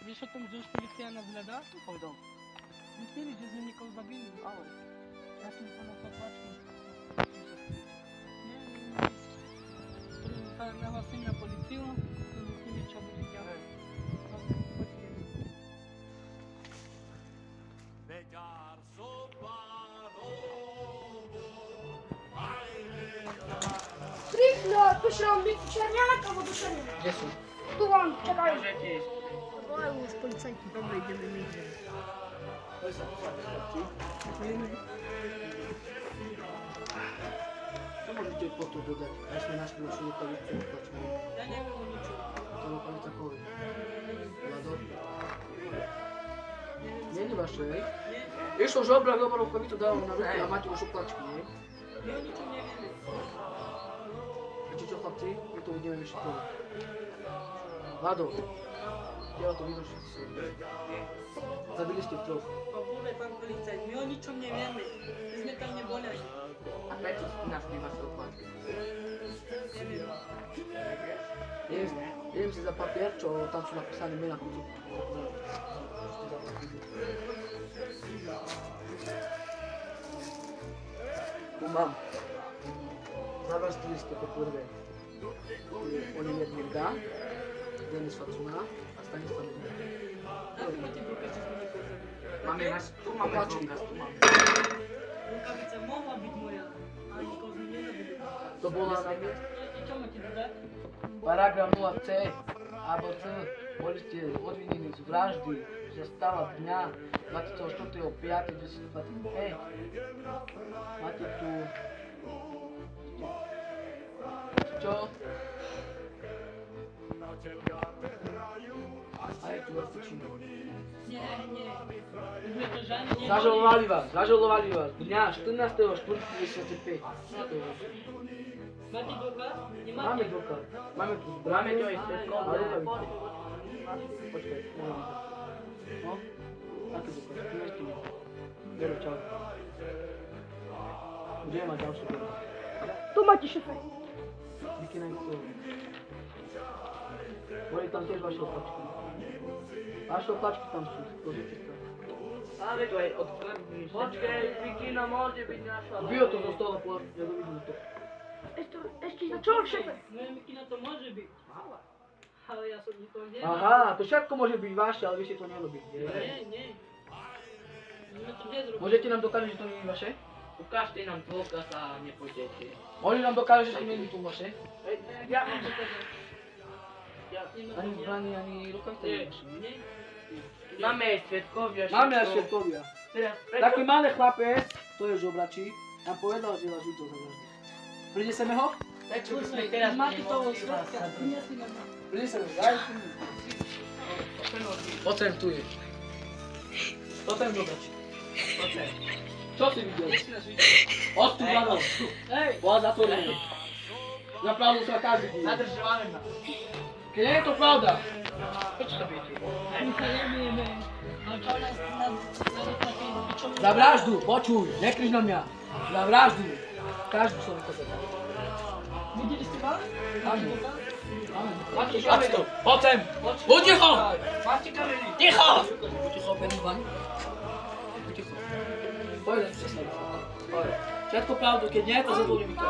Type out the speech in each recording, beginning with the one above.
Wiesz o tym, że już policja nas zleda? Povedal. Zjistili, že sme niekoho zabili. Ale. Ja som sa na to tlačil. Nie. Nahlasím na policiu, zjistili, čo bude ďalej. Krikno, pošao mi Černjak, alebo do Černjaka. Kde sú? Tu on, čekaj. Môžete ísť. Volajú už policajti. Dobre, ideme my. Poď sa chlapci. Čo môžete pod to dodať? Aj sme našli našu lokalitu. Ja neviem o ničom. To lokalita koho? Vlado? Nie je vaše, hej? Nie, Išlo žobrak, dobrou lokalitu dal na ruky a máte už oplačky, hej? my o ničom nevieme. Viete čo, chlapci? My to budeme vyšetrovať. Vlado, kde to vynošíte si? Zabili ste troch. Počúvaj, pán policajt, my o ničom nevieme. My sme tam neboli. A prečo ste našli vaše oplačky? Neviem. Idem si za papier, čo tam sú napísané mená kucu. Tu mám. Zavrstili ste po prvé. Oliver Mirda, Denis Facuna a Stanislav Mirda. Ako máte dôkaz, že sme niekoho zabili? Máme náš, tu máme Oplačky. dôkaz, tu máme. Rukavica mohla byť moja, ale nikoho sme nezabili. To bola na mieste. Čo máte dodať? Paragraf 0C alebo C. Boli ste odvinení z vraždy, že stala dňa 24.5.2025. Máte tu... Čo? A je tu vrstečina. Nie, nie. My sme to žiadne neboli. Zažalovali vás dňa 14.4.2025. Máte dôkaz? Nemáte? Máme dôkaz. Máme tu zbraň. Máme to aj svedkov. Ale rukavice. Počkaj, nemám. No? Aký dôkaz? Tu nie je. Vero, čau. Kde má ďalšiu veru? Tu máte šefe. Díky na to. Boli tam tiež vaše oplačky. Vaše oplačky tam sú. Pozrite sa. Ale to je od první. Počkej, Vikina môže byť naša. Vyjo to zo stola, ja dovidím to. Ešte za čo, šefe? Moja Mikina to môže byť. Ale ja som nikoho nemal. Aha, to všetko môže byť vaše, ale vy ste to nerobíte. Nie. My sme to nezrobili. Môžete nám dokázať, že to nie je vaše? Ukážte nám dôkaz a nepôjdete. Oni nám dokážu, že to nie je tu vaše? Ja mám dokázať. Ja nemám Ani to zbrany, ani rukavice nie je vaše. Nie. Máme aj svedkovia. Máme aj svedkovia. Taký malý chlapec, to je žobračí, nám povedal, že vás Židov zavraždil. Prineseme ho? Prečo by sme teraz Máte toho nemohli vás svedka. Prinesli nám. Prineseme, daj. Poď tu je. Toto je žobračí. Čo si videl? Odstup za mnou. Bola zatvorená. Za pravdu sa každý díl. Zadržovali ma. Keď nie je to pravda. Prečo to viete? My sa nevieme. Ale čo nás zaplatili? Za vraždu, počuj, nekriž na mňa. Za vraždu. Každý som to povedal. Videli ste vás? Áno. Máte Poď kameru. to, poď sem. Buď ticho. Máte kamery. Ticho. Buď ticho, Benny Van. Buď ticho. Povedem sa s nami. Všetko pravdu, keď nie, to zatvorím to.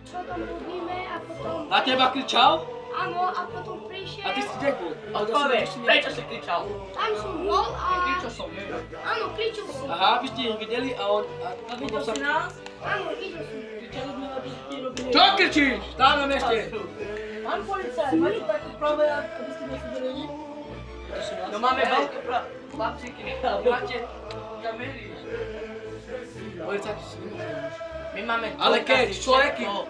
Čo tam robíme a potom... Na teba kričal? Áno, a potom prišiel... A ty si kde bol? Odpoveď, prečo si kričal? Tam som bol a... Kričal som, nie? Áno, kričal som. Aha, vy ste ich videli a on... A videl si nás? Áno, videl som. Kričali sme, aby ste robili... Čo kričíš? Stávam ešte. Pán policajt, máte také práve, aby ste nás uverili? No máme veľké chlapčíky, máte kamery. Policajti si nemôžu. My máme Ale keď dôkazy, človek všetko.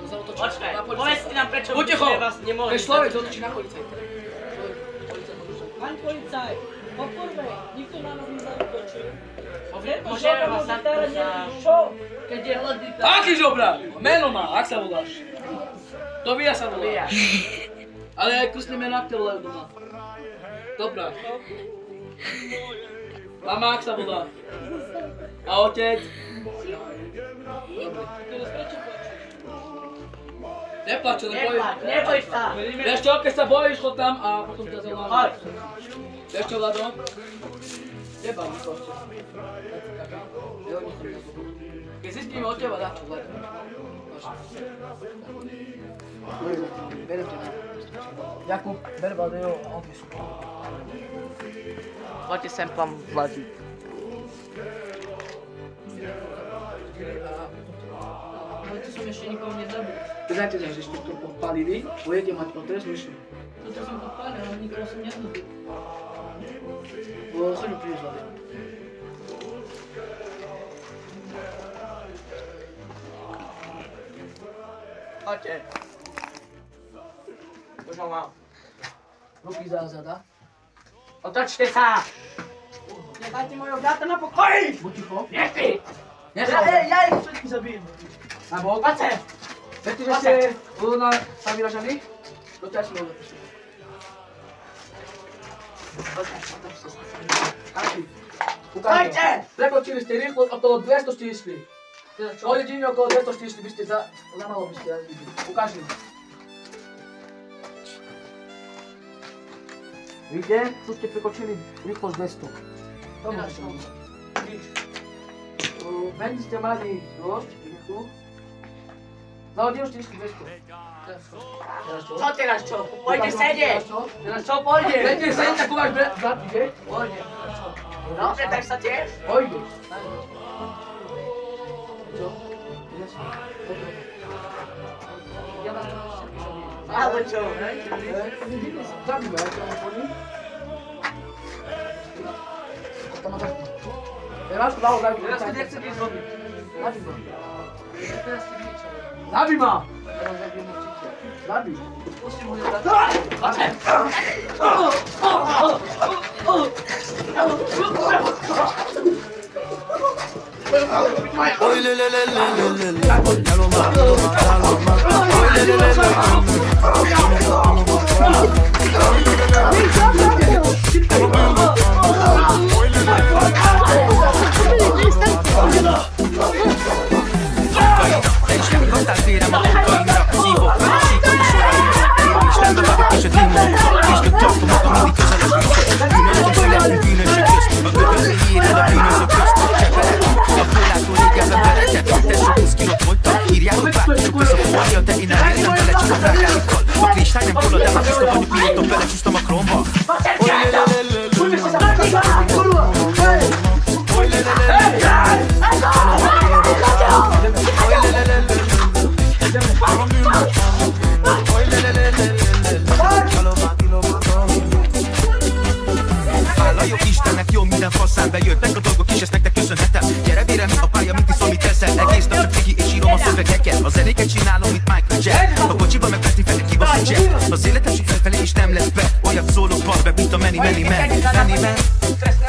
zautočí Počkaj, na povedzte nám, prečo Buď by ticho! sme vás nemohli Keď človek zadržať. zautočí na policajta. Policajt môže. Pán policajt, poprvé, nikto na nás nezautočil. Môžeme vás zatknúť za... Čo? Keď je hladný, tak... Aký žobra? Meno má, ak sa voláš? Tobia sa volá. Ja. Ale aj krstné meno, ak ťa volajú doma. Dobrá. Mama, ak sa volá? A otec? Dobre. Teraz prečo plačíš? Neplač, neboj. Neboj sa. Vieš čo, keď sa bojíš, chod tam a potom ťa zavolám. Choď. Vieš čo, Vlado? Teba mi proste. Jo, nechcem na to. Keď zistíme od teba, dá čo, Vlado. Berem ťa. Jakub, ber Vlado a on vyšú. Poďte sem, pán Vladík. Ale to som ešte nikomu nezabil. Priznajte sa, že ste to podpalili, budete mať potrest myšli. Toto som podpálil, ale nikomu som nezabil. Chodím príliš, Vlado. Poďte. Už ho mám. Ruky za zada. Otočte sa! Nechajte mojho brata na pokoji! Buď ticho. Nechci! Nesol. Ja ich všetkých zabijem. Na bok. Poď sem! Viete, že ste budú na sami vyražaní? Do ťa si ho zapíšu. Kači. Poďte! Prekočili ste rýchlo, okolo 200 ste išli. O jedine okolo 200 ste išli, by ste za malo by ste jazdili. Ukáži mi. Vidíte, tu ste prekočili rýchlosť 200. To máš tam. Medzi ste mali dosť, rýchlo. Za hodinu ste išli 200. Co teraz čo? Pôjde sedieť! Teraz čo pôjde? Pôjde sedieť, ako máš brat, ide? Pôjde. Dobre, tak sa tiež? Pôjde. Čo? Ja vás to všetky zabijem. Ale čo? Zabíjme, ja to nepôjde. To ma tak... Teraz dávo, zabij. Teraz ty nechce nič robiť. Zabij ma. Teraz ty nič robiť. Zabij ma! Teraz zabijem určite. Zabij. Pustím ho nebrať. Poďme! Oy le le le le le le le. Ya lo más, ya lo más. Oy le le le le Bejöttek a dolgok és ezt nektek köszönhetem. Gyere vére, mi a pálya, mint iszom, mit teszel. Egész nap csak figi és írom a szövegeket. Az zenéket csinálom, mint Michael Jack. A kocsiba meg Peti felé kibaszott Jack. Az életem csak felfelé is nem lesz be. Olyat szólok bal be, mint a Many Man. Many Man,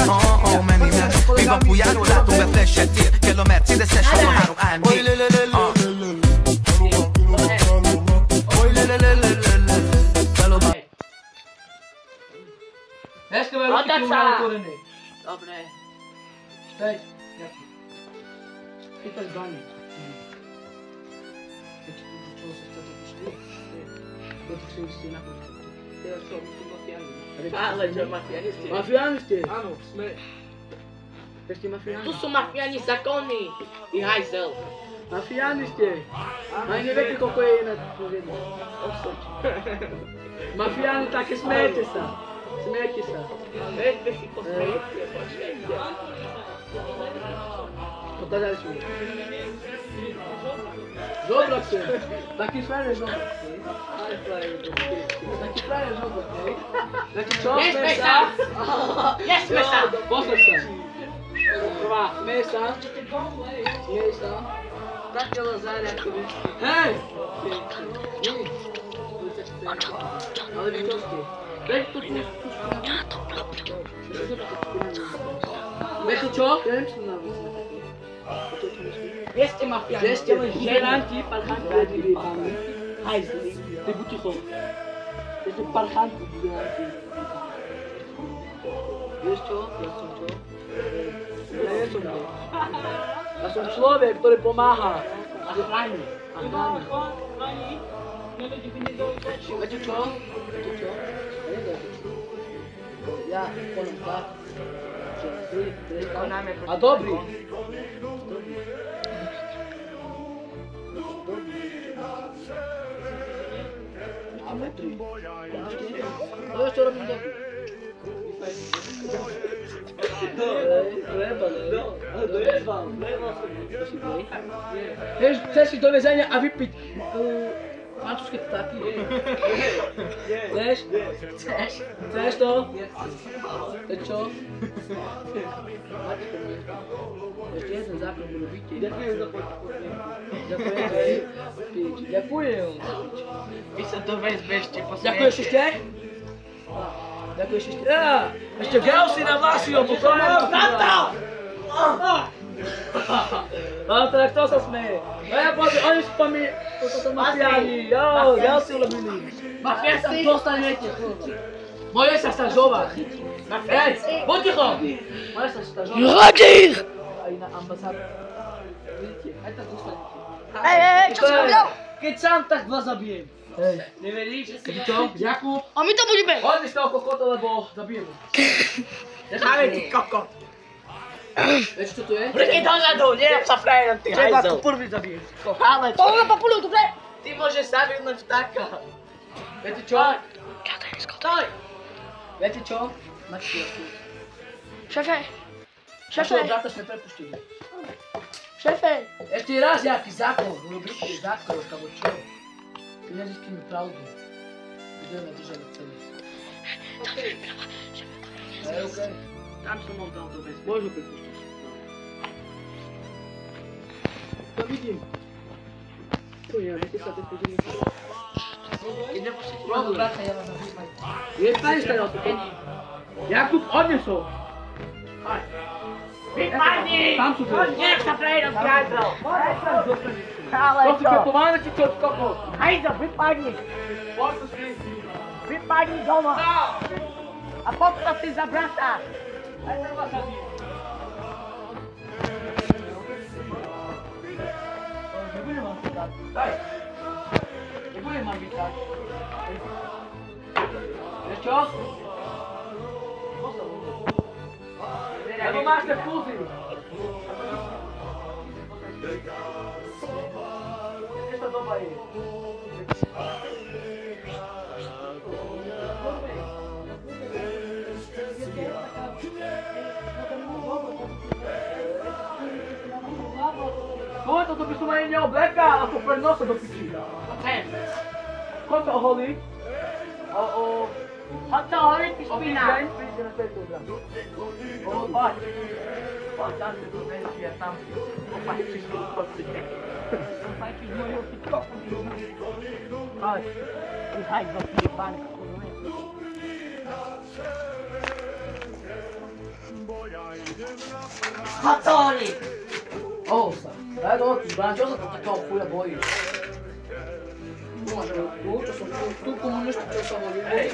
oh Many Man. Még a pujáról látom be flashet ér. Kell a Mercedes-es 63 AMG. Oy le le le le le. Oy le le le le le. Dneska veľmi tu máme otvorené. Dobre. Steď. Chytaj zbraní. Čo sa chcete pošli? Dotkli ste na policajtu. Teraz čo, my sú mafiáni. Ale čo, mafiáni ste? Mafiáni ste? Áno, sme. Ste mafiáni? Tu sú mafiáni zákonní. I hajzel. Mafiáni ste. Ani neviete, koľko je iné povedno. Mafiáni, také smejete sa. Smejte sa. Veďme si posmejte, počkejte. Pokazali sme. Zobrak se. Taký frajer zobrak. Taký frajer zobrak, hej? Taký čo? Nesmej sa! Nesmej sa! Pozor sa. Prvá, smej sa. Smej sa. Taký Lazár, ako vy. Hej! Ale vy čo ste? Veď tu Veď tu čo? Ja neviem, čo na vás. Vy ste mafiáni. Že ste žeranti, parchanti, vyjebáni. Hajzli. Ty buď ticho. Že ste parchanti, žeranti. Vieš čo? Ja som čo? Ja nie som to. Ja som človek, ktorý pomáha. A chráni. A chráni. Viete čo? Ja poviem tak, že a dobrý. A metri. To ešte robím dobrý. Chceš ísť do väzenia a vypiť francúzske ptáky? Chceš? Chceš to? Chceš čo? Ešte jeden zákon budú byť. Ďakujem. Vy sa to vezbešte po Ďakuješ ešte? Ďakuješ ešte? Ešte gel si na vlasy, potom no tak to sa smeje. No ja poviem, oni sú tam toto sú mafiáni. Jo, gel si urobili. Mafiáci? Dostanete. Moje sa stažovať. Hej, buď ticho. Moje sa stažovať. Rodík! Aj na ambasádu. Vidíte, aj tak dostanete. Čo si povedal? Keď sám, tak vás zabijem. Hej. Neveríš? Čo? Jakub? A my to budeme. Hodni z toho kokota, lebo zabijeme. Ale ty kokot. Vieš čo tu je? Prikej dozadu, nerab sa frajerom, ty hajzel. prvý zabijem. Ale čo? Poľa papulu, dobre? Ty môžeš zabiť len vtáka. Viete čo? Stoj! Viete čo? Máte jasnú. Šéfe. Našeho brata sme prepustili. Šéfe. Ešte raz jaký zákon, urobíte zákon, alebo čo? Keď nezistíme pravdu, budeme držať celé. Hej, okej. Tam som ho dal do väzby. Môžu prepustiť. To vidím. Tu je, viete sa teď pozrieme. Pravdu, brata, ja vás zavímaj. Je stanište na to, Jakub, odnesol. Vypadni! Tam sú to. Nech sa frajerom, ty hajzel. Ale To si čo? kapováne, či čo, kokos? Hajzel, vypadni! Poď tu si. Vypadni doma! A postav si za brata! Aj sa vás zabijem. Nebudem vám vytať. Daj. Nebudem vám vytať. Vieš čo? Lebo máš ten fúziu. Kde tá doba je? Toto by som ani neoblekal, a to pred nosa do piči. Koľko to oholí? Choď to horiť, ty špina! Príďte na tejto odrazu. Poď. Poď, tam sa tu venčí a tam. Opáčiš tu chodíte. Opáčiš mojho ty kokot. Poď. Ty hajzel, ty jebánek, kurva. Choď to horiť! Ohol sa. Daj do očí, Brán, čo sa to takého chuja bojíš? Tu máš tu, čo som tu komunistu, čo sa volí. Hej.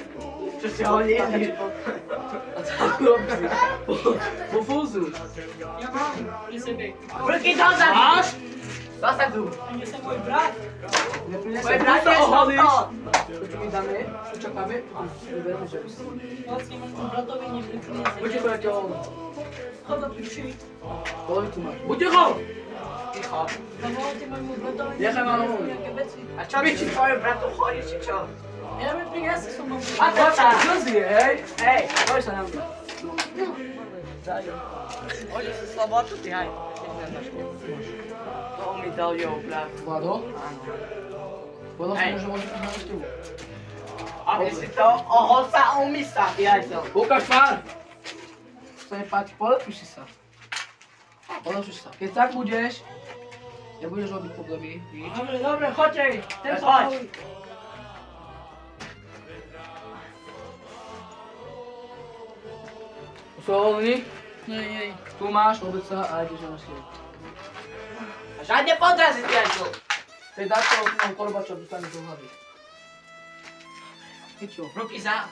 Čo si holí? A tak robí. Po fúzu. Ruky dozadu! Máš? Dozadu! Neprinesem. Môj brat Tu sa je oholíš. šokol! Čo mi dáme? Tu čakáme. Tu verme, že si. Buďte to, ja ťa oholím. Polovicu máš. Buď ticho! Ticho. Nechaj ma oholím. A čo by si tvojom bratu chodí, či čo? A to sa zlzie, hej? Hej! Poď sa na mňa. Oni sú slobodu, ty haj. To mi dal jeho brat. Vlado? Áno. Povedal Hej. som mu, že môže prísť na návštevu. A ty si to ohol sa umysla, ty hajzel. Ukáž tvár! Sa nepáči, polepíš si sa. Polepíš sa. Keď tak budeš, nebudeš robiť problémy, nič. Dobre, choďte, ten Tak choď. Sú oholení? Tu máš, vôbec sa a ideš na návštevu. A žiadne podrazy, ty hajzel. Keď dáš toho mám korbača, dostaneš do hlavy. Ty čo? Ruky za.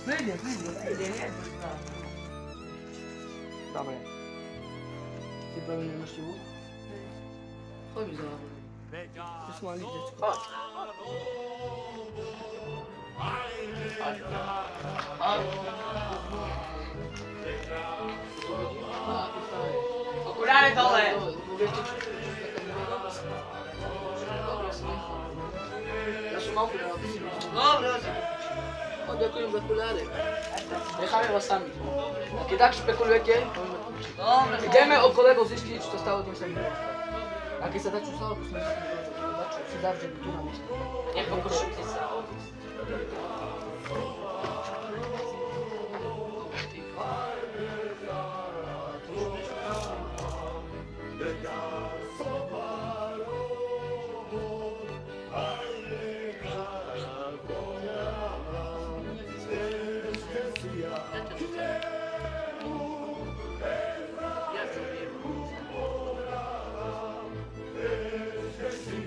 Príde. Dobre. Si pravilne na návštevu? Choď mi zároveň. To sú mali detsko. Choď. Okuláre dole! Ja som mal okuláre, ty si videl. Dobre, Ďakujem za okuláre. Necháme vás sami. A keď tak špekulujete, môžeme končiť. Ideme od kolegov zistiť, čo sa stalo tým samým. A keď sa dačo stalo, prosím, si zavřem tu na místě. nepokúšajte sa odísť.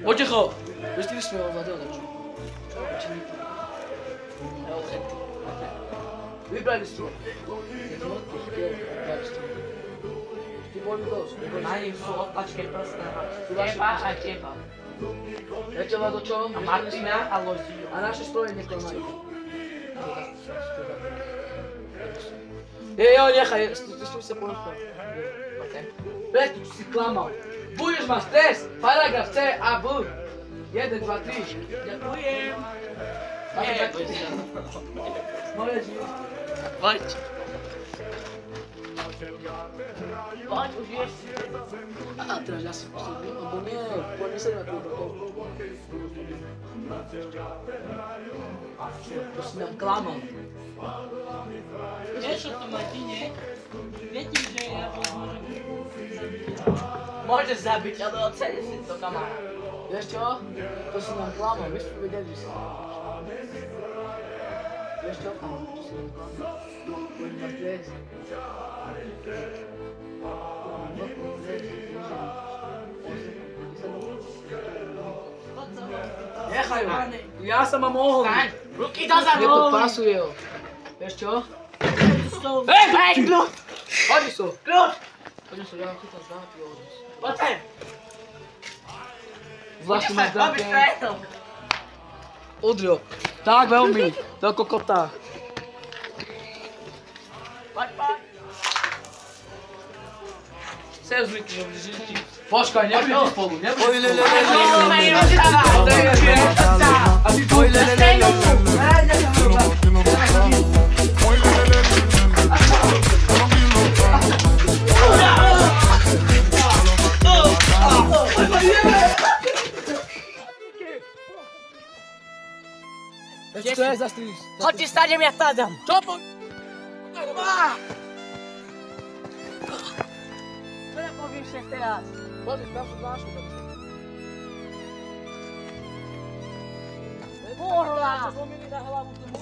Poticho! Vystili sme ho vadil dačo. Vybrali ste. Ty boli dosť. Na nich sú odpačky prstá. Teba a teba. Ja teba do čo? A Martina a Loziu. A naše stroje neklamajú. Jo, nechaj, ty si sa ponúkol. Preto si klamal. Budeš mať stres, paragraf C a B. 1, 2, 3. Ďakujem. Moje žiť. Poď. Poď, už ješ. A teraz ja si posledný, lebo nie, poďme sa na túto. To si nám klamal. Vieš o tom, Martine? Viete, že ja vás môžem Môžeš zabiť, ale oceni si to, kamarát. Vieš čo? To si nám klamal, my sme vedeli, že si Vieš čo? To si nám klamal. Poďme na dres. Nechaj ho! Ja sa mám mohol! Staň! Ruky dozadu! Mne to pasuje ho. Vieš čo? Hej, kľud! Hodí so! Kľud! Hodí so, ja ho chytám znáty hodí. Poď sem! Zvláštne máš Robíš dáke. preto! Udrio. Tak veľmi. Do kokota. Poď, poď! Sem zvykli, že žiti. Počkaj, nebudete spolu, nebudete Oy le le spolu. le le No, le meni le. rozdáva! A ty tu? Oy le le le le le. Ešte to je za stýs. Chodź, stadium, ja stadium! Čo po... Co ja powiesz się teraz? Pozri, tam sú zvláštne. Kurwa! Čo zlomili na hlavu tomu?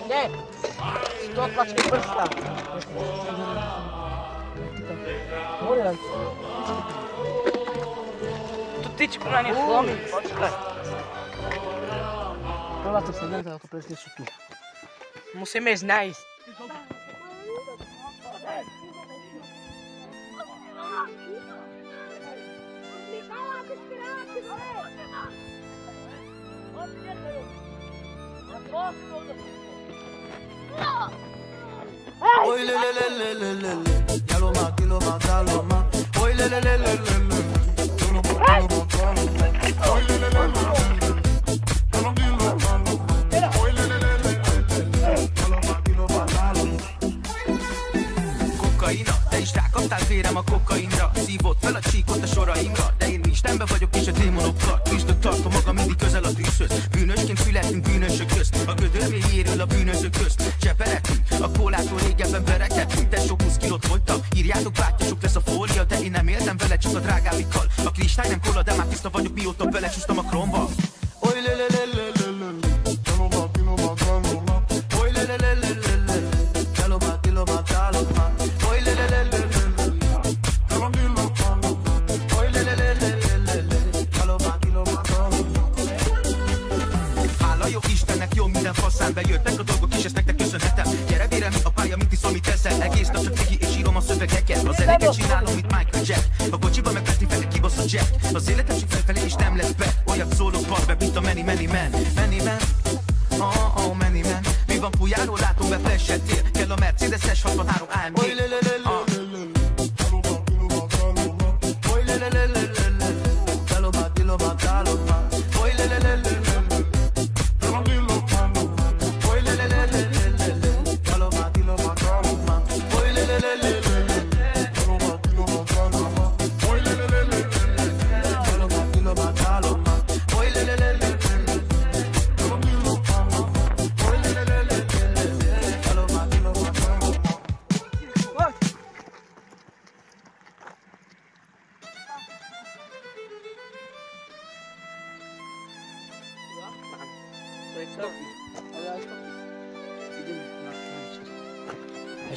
Nie! Sto paczki prsta! Moriac. Tu tyčku na nie zlomí, počkaj. Prvá to sa nedá, ako presne sú tu. Musíme ísť nájsť. Oy le le le le le le le. Ya lo más, que lo más, da lo más. Oy le le le le le le. Yo no puedo montar. Oy le le le le le. Yo no quiero montarlo. Oy le le le le le. Ya lo más, que lo más, da lo más. Kokaina, te is rákaptál vérem a kokainra. Szívott fel a csíkot a soraimra, de én Istenbe vagyok és a démonokkal. Küzdök, tartom magam mindig közel a tűzhöz. Bűnösként születünk bűnösök közt. A gödörvé érül a bűnözők közt. Cseperetünk, a kólától régebben verekedtünk. Te sok 20 kilót fogytam, írjátok bátyasok lesz a fólia. De én nem éltem vele, csak a drágámikkal. A kristály nem kola, de már tiszta vagyok, mióta belecsúsztam a kromba. Oy le le le le le le. Ya lo más, que lo más, da lo más. Oy le le le le le le. Ya lo más, que lo más, da lo más. Oy le le le le le le. Yo no quiero montarlo. Oy le le le le le le le. Ya lo más, que lo más, da lo más. Hála jó Istennek, jó minden faszán bejöttek a dolgok, és ezt nektek köszönhetem. Gyere vérem, mi a pálya pálya, mit iszol, mit eszel. Egész nap csak cigi és írom a szövegeket. A zenéket csinálom, mint Michael Jack. A kocsiba meg Betty felé kibasz a jack. Az életem csak felfelé és nem lesz be. Olyat szólok parbe, mint a Many Man. Many Man, oh Many Man. Mi van Pujáról, látom be flashet ér. Kell a Mercedes-es 63 AMG.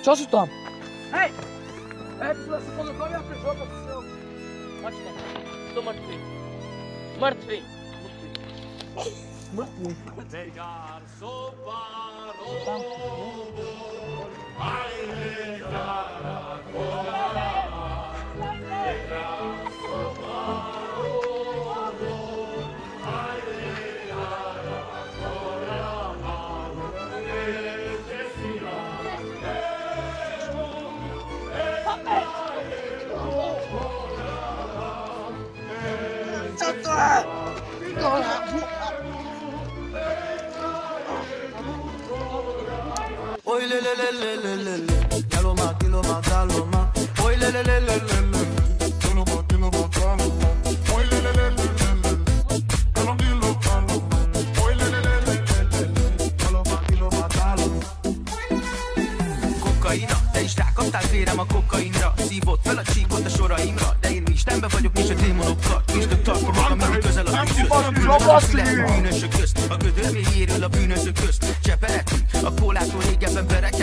Čo sú tam? Hej! Hej, psula si ponúkovia pre žopa, to si robil. Počkaj, to mŕtvy. Mŕtvy. Oy le le le le le le le, Daloma, Diloma, Daloma. Oy le le le le le le, Daloma, Diloma, Daloma. Oy le le le le le le, Daloma, Diloma, Daloma. Oy le le le le le le, Daloma, Diloma, Daloma. Kokaina, te is rákaptál félrem a kokainra. Szívott fel a csíkot a soraimra, de én Istenbe vagyok, nincs a démonokkal. Nincs több tartomok, amennyi közel a bűnhöz. Bűnös a bűnösök közt, a gödör még érül a bűnözők közt. Cseperetünk, a kólától régebben berek.